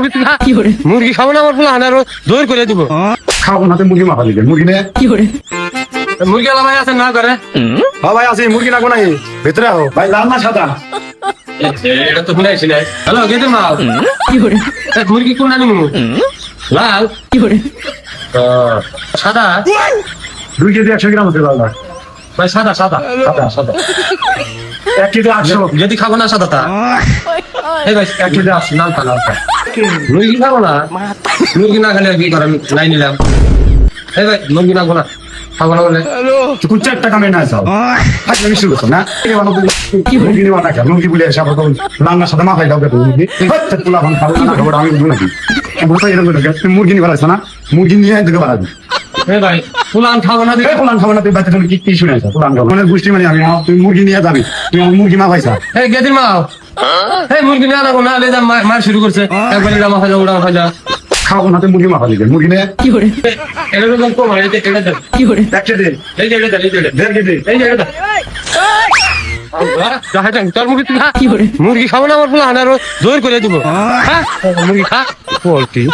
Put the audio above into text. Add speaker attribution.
Speaker 1: মুরগি তুই খা মুরগি খাবো না আমার বলে আনারো জোর করে দিব
Speaker 2: খাবো না তো মুরগি মাথা দিবে মুরগি নে
Speaker 1: মুরগি আলা ভাই আছে না করে
Speaker 2: হ্যাঁ ভাই আছে মুরগি না কোনাই ভিতরে আও ভাই লাল না সাদা
Speaker 1: এটা তো শুনাইছি না হ্যালো গেতে মাল মুরগি কোন আনি লাল সাদা
Speaker 2: 2 কেজি 100 গ্রাম হতে লাল
Speaker 1: ভাই সাদা সাদা সাদা সাদা
Speaker 2: 1 কেজি 800
Speaker 1: যদি খাবো না সাদাটা এই ভাই 1 কেজি 800 লাল লাল মুরগি খাবো না মুরগি না খেলে কি করেন নাই নিলাম এই ভাই মুরগি না গোনা খাবো না বলে
Speaker 2: তুই 4 টাকা মেনা যাও আজ আমি শুরু করছ না এই বানো কি মুরগি নিবা না মুরগি বলে এসে আবার লাল না সাদা মাথায় দাও মুরগি হচ্ছে পোলা ভান খাবো না খাবো আমি বুঝি নাকি বলতো এরকম করে মুরগি নিবা না মুরগি নিয়ে দিকে বাড়াবি
Speaker 1: এই ভাই পুলান খাবো না
Speaker 2: এই পোলান খাবো না তুই বাচ্চা তুমি কি শুনেছ পোলান খাবো মানে গোষ্ঠী মানে আমি তুই মুরগি নিয়ে যাবি তুই আমার মুরগি মা পাইছা
Speaker 1: এই গেদির মাও এই মুরগি না না কোনা লে যা মার শুরু করছে একবার এটা মাথা যাও ওটা মাথা যা
Speaker 2: খাবো না তুই মুরগি মাথা দিবে মুরগি নে
Speaker 1: এটা তো কম হয় এটা কেটে দে
Speaker 2: দেখছে দে
Speaker 1: এই যে এটা এই যে
Speaker 2: দেড় কেজি
Speaker 1: এই যে এটা তোর মুরগি তুই খা মুরগি খাবো না আমার বলে আনারো জোর করে দিব হ্যাঁ মুরগি খা পোল্ট্রি